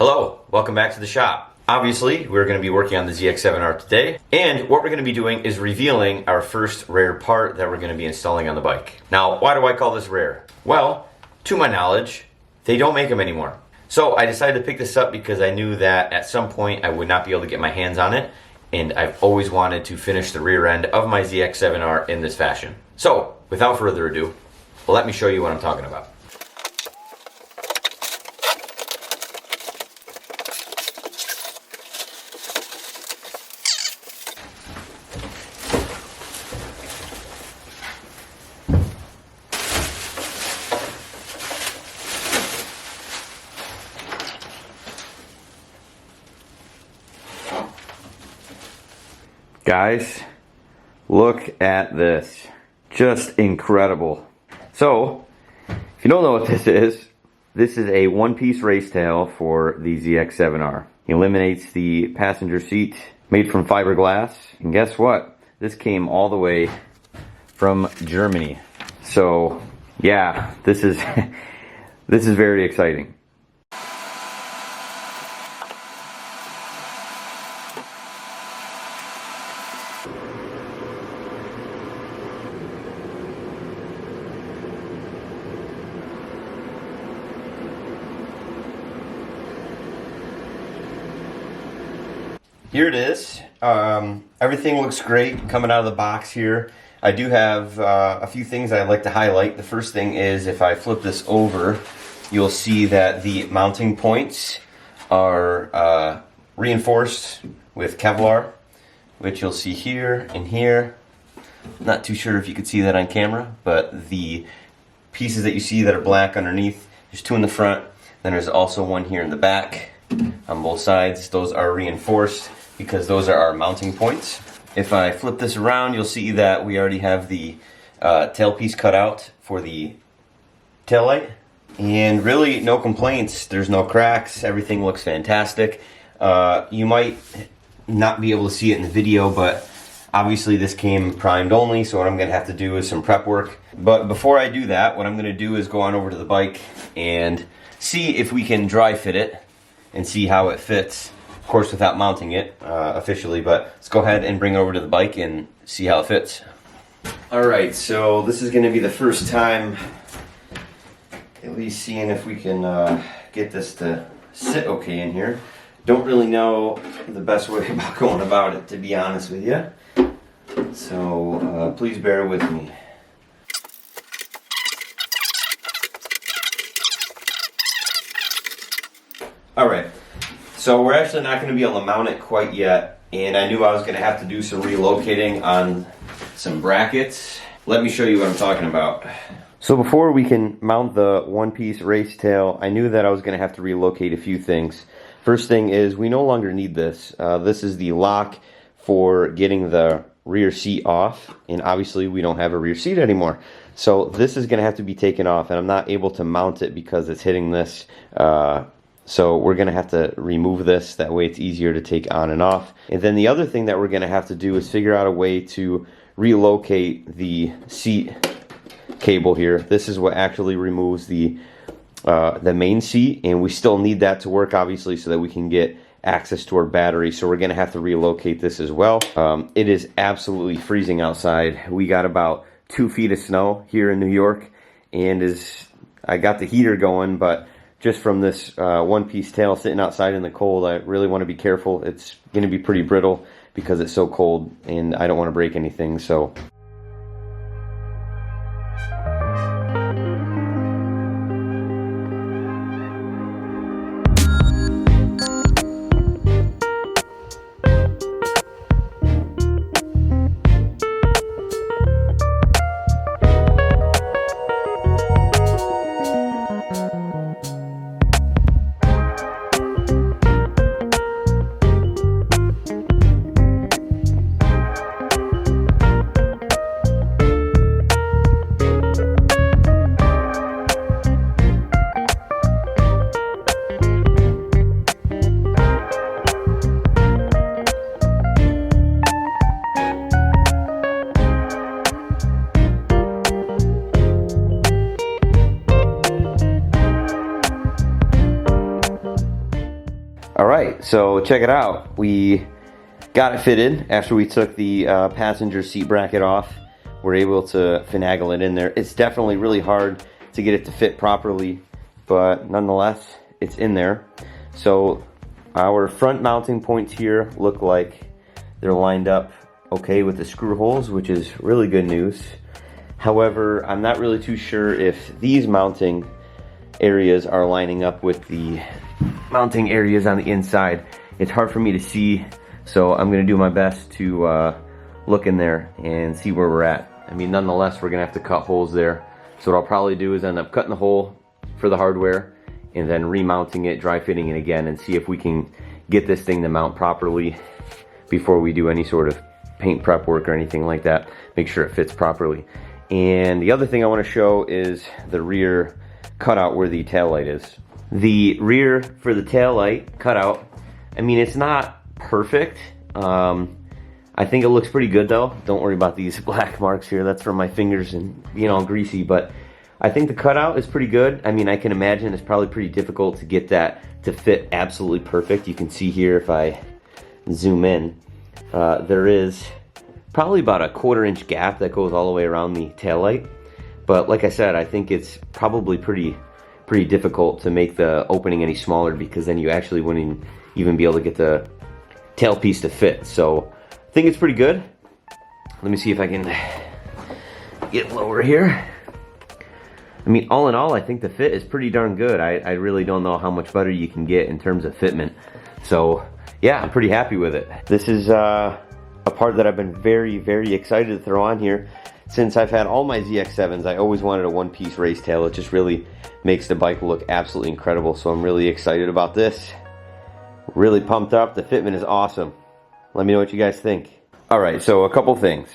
Hello, welcome back to the shop. Obviously, we're going to be working on the Zx7R today, and what we're going to be doing is revealing our first rare part that we're going to be installing on the bike. Now, why do I call this rare? Well, to my knowledge, they don't make them anymore. So I decided to pick this up because I knew that at some point I would not be able to get my hands on it, and I've always wanted to finish the rear end of my Zx7R in this fashion. So, without further ado, let me show you what I'm talking about. Guys, look at this. Just incredible. So, if you don't know what this is a one-piece race tail for the Zx7R. It eliminates the passenger seat, made from fiberglass. And guess what? This came all the way from Germany. So, yeah, this is this is very exciting. Here it is. Everything looks great coming out of the box here. I do have a few things I'd like to highlight. The first thing is if I flip this over, you'll see that the mounting points are reinforced with Kevlar, which you'll see here and here. Not too sure if you could see that on camera, but the pieces that you see that are black underneath, there's two in the front, then there's also one here in the back on both sides. Those are reinforced because those are our mounting points. If I flip this around, you'll see that we already have the tailpiece cut out for the taillight. And really, no complaints. There's no cracks. Everything looks fantastic. You might not be able to see it in the video, but obviously this came primed only, so what I'm gonna have to do is some prep work. But before I do that, what I'm gonna do is go on over to the bike and see if we can dry fit it and see how it fits. Of course, without mounting it officially, but let's go ahead and bring it over to the bike and see how it fits. Alright, so this is going to be the first time at least seeing if we can get this to sit okay in here. Don't really know the best way about going about it, to be honest with you. So please bear with me. Alright. So we're actually not going to be able to mount it quite yet, and I knew I was going to have to do some relocating on some brackets. Let me show you what I'm talking about. So before we can mount the one-piece race tail, I knew that I was going to have to relocate a few things. First thing is we no longer need this. This is the lock for getting the rear seat off, and obviously we don't have a rear seat anymore. So this is going to have to be taken off, and I'm not able to mount it because it's hitting this. So we're going to have to remove this, that way it's easier to take on and off. And then the other thing that we're going to have to do is figure out a way to relocate the seat cable here. This is what actually removes the main seat, and we still need that to work obviously so that we can get access to our battery. So we're going to have to relocate this as well. It is absolutely freezing outside. We got about 2 feet of snow here in New York, and I got the heater going, but just from this one-piece tail sitting outside in the cold, I really want to be careful. It's going to be pretty brittle because it's so cold, and I don't want to break anything. So All right, so check it out. We got it fitted after we took the passenger seat bracket off. We're able to finagle it in there. It's definitely really hard to get it to fit properly, but nonetheless, it's in there. So our front mounting points here look like they're lined up okay with the screw holes, which is really good news. However, I'm not really too sure if these mounting areas are lining up with the mounting areas on the inside. It's hard for me to see, so I'm gonna do my best to look in there and see where we're at. I mean, nonetheless, we're gonna have to cut holes there. So what I'll probably do is end up cutting the hole for the hardware and then remounting it, dry fitting it again, and see if we can get this thing to mount properly before we do any sort of paint prep work or anything like that. Make sure it fits properly. And the other thing I want to show is the rear cutout where the taillight is. The rear for the taillight cutout, I mean, it's not perfect. I think it looks pretty good though. Don't worry about these black marks here. That's from my fingers and being all greasy, but I think the cutout is pretty good. I mean, I can imagine it's probably pretty difficult to get that to fit absolutely perfect. You can see here if I zoom in, there is probably about a 1/4 inch gap that goes all the way around the taillight. But like I said, I think it's probably pretty difficult to make the opening any smaller, because then you actually wouldn't even be able to get the tailpiece to fit. So I think it's pretty good. Let me see if I can get lower here. I mean, all in all, I think the fit is pretty darn good. I really don't know how much better you can get in terms of fitment. So yeah, I'm pretty happy with it. This is a part that I've been very excited to throw on here. Since I've had all my ZX7s, I always wanted a one-piece race tail. It just really makes the bike look absolutely incredible. So I'm really excited about this. Really pumped up. The fitment is awesome. Let me know what you guys think. All right, so a couple things.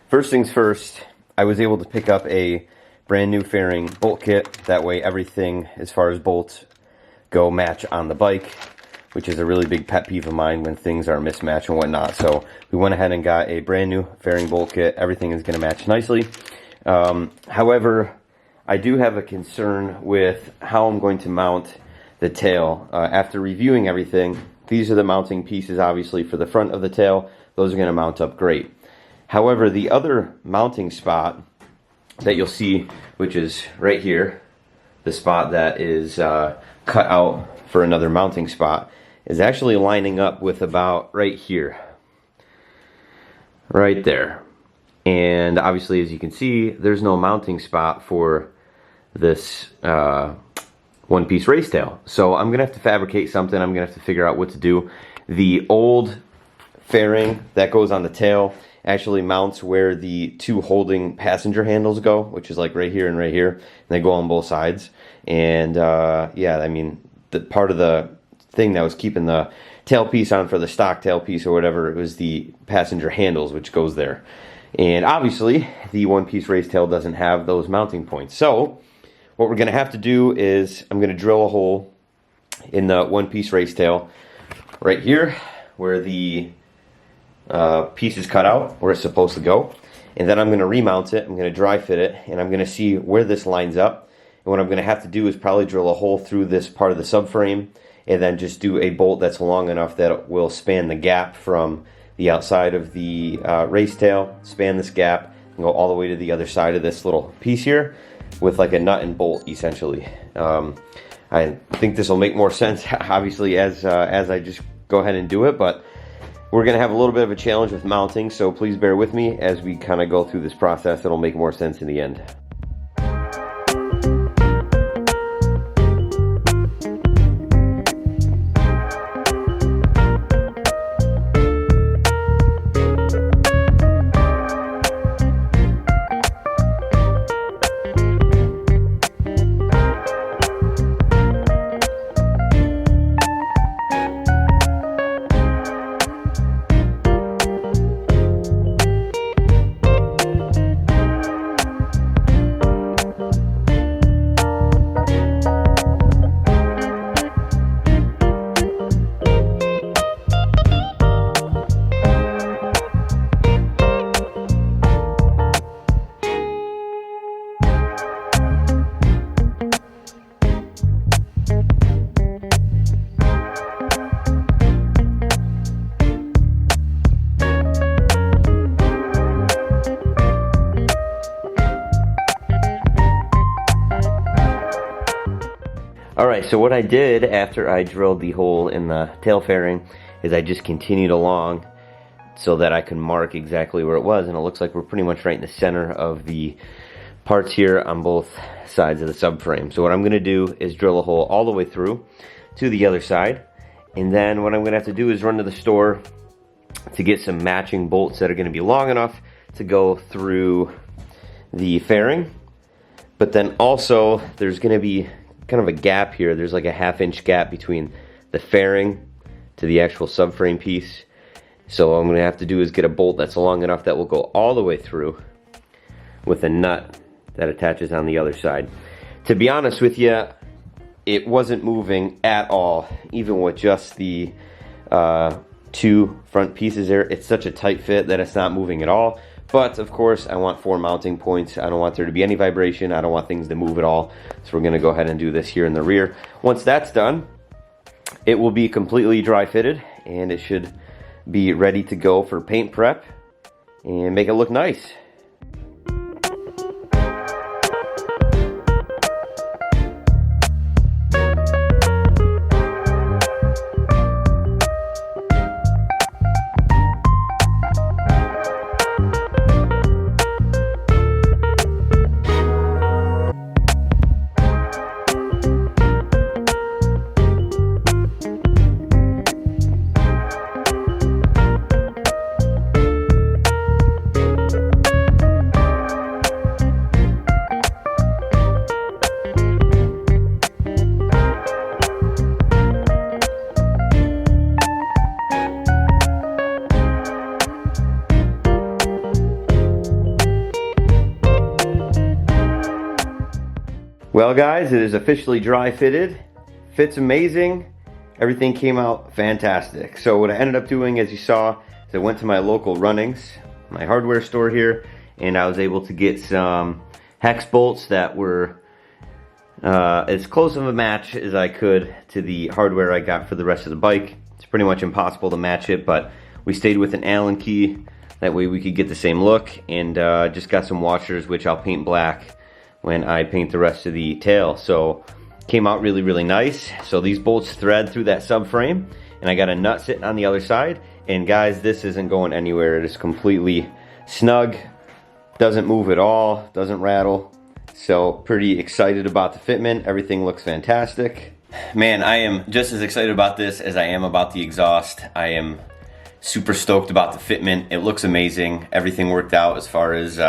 First things first, I was able to pick up a brand new fairing bolt kit. That way everything as far as bolts go match on the bike, which is a really big pet peeve of mine when things are mismatched and whatnot. So we went ahead and got a brand new fairing bolt kit. Everything is going to match nicely. However, I do have a concern with how I'm going to mount the tail. After reviewing everything, these are the mounting pieces obviously for the front of the tail. Those are going to mount up great. However, the other mounting spot that you'll see, which is right here, the spot that is cut out for another mounting spot, is actually lining up with about right here. Right there. And obviously, as you can see, there's no mounting spot for this one-piece race tail. So I'm gonna have to fabricate something. I'm gonna have to figure out what to do. The old fairing that goes on the tail actually mounts where the two holding passenger handles go, which is like right here and right here, and they go on both sides. And yeah, I mean, the part of the thing that was keeping the tailpiece on for the stock tailpiece or whatever, it was the passenger handles, which goes there. And obviously, the one-piece race tail doesn't have those mounting points. So what we're going to have to do is I'm going to drill a hole in the one-piece race tail right here where the piece is cut out, where it's supposed to go. And then I'm going to remount it. I'm going to dry fit it, and I'm going to see where this lines up. And what I'm going to have to do is probably drill a hole through this part of the subframe, and then just do a bolt that's long enough that it will span the gap from the outside of the race tail, span this gap, and go all the way to the other side of this little piece here with like a nut and bolt, essentially. I think this will make more sense, obviously, as I just go ahead and do it, but we're going to have a little bit of a challenge with mounting, so please bear with me as we kind of go through this process. It'll make more sense in the end. Alright, so what I did after I drilled the hole in the tail fairing is I just continued along so that I can mark exactly where it was, and it looks like we're pretty much right in the center of the parts here on both sides of the subframe. So what I'm going to do is drill a hole all the way through to the other side, and then what I'm going to have to do is run to the store to get some matching bolts that are going to be long enough to go through the fairing. But then also there's going to be kind of a gap here. There's like a 1/2 inch gap between the fairing to the actual subframe piece. So what I'm going to have to do is get a bolt that's long enough that will go all the way through with a nut that attaches on the other side. To be honest with you, it wasn't moving at all, even with just the 2 front pieces there. It's such a tight fit that it's not moving at all. But of course, I want 4 mounting points. I don't want there to be any vibration. I don't want things to move at all. So we're going to go ahead and do this here in the rear. Once that's done, it will be completely dry fitted, and it should be ready to go for paint prep and make it look nice. Well guys, it is officially dry fitted. Fits amazing. Everything came out fantastic. So what I ended up doing, as you saw, is I went to my local Runnings, my hardware store here, and I was able to get some hex bolts that were as close of a match as I could to the hardware I got for the rest of the bike. It's pretty much impossible to match it, but we stayed with an Allen key. That way we could get the same look, and just got some washers, which I'll paint black when I paint the rest of the tail. So came out really, really nice. So these bolts thread through that subframe, and I got a nut sitting on the other side. And guys, this isn't going anywhere. It is completely snug, doesn't move at all, doesn't rattle. So pretty excited about the fitment. Everything looks fantastic. Man, I am just as excited about this as I am about the exhaust. I am super stoked about the fitment. It looks amazing. Everything worked out as far as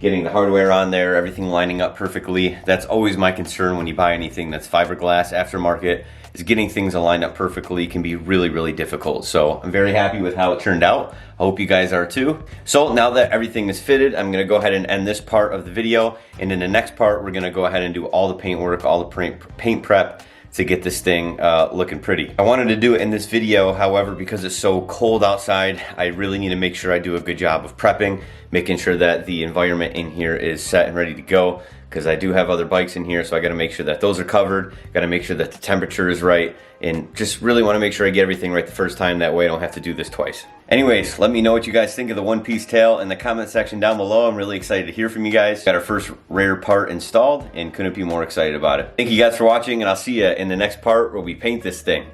getting the hardware on there, everything lining up perfectly. That's always my concern when you buy anything that's fiberglass aftermarket, is getting things to line up perfectly can be really, really difficult. So I'm very happy with how it turned out. I hope you guys are too. So now that everything is fitted, I'm gonna go ahead and end this part of the video. And in the next part, we're gonna go ahead and do all the paint work, all the paint prep to get this thing looking pretty. I wanted to do it in this video, however, because it's so cold outside, I really need to make sure I do a good job of prepping, making sure that the environment in here is set and ready to go, because I do have other bikes in here, so I gotta make sure that those are covered, gotta make sure that the temperature is right, and just really wanna make sure I get everything right the first time, that way I don't have to do this twice. Anyways, let me know what you guys think of the one-piece tail in the comment section down below. I'm really excited to hear from you guys. Got our first rare part installed and couldn't be more excited about it. Thank you guys for watching, and I'll see you in the next part where we paint this thing.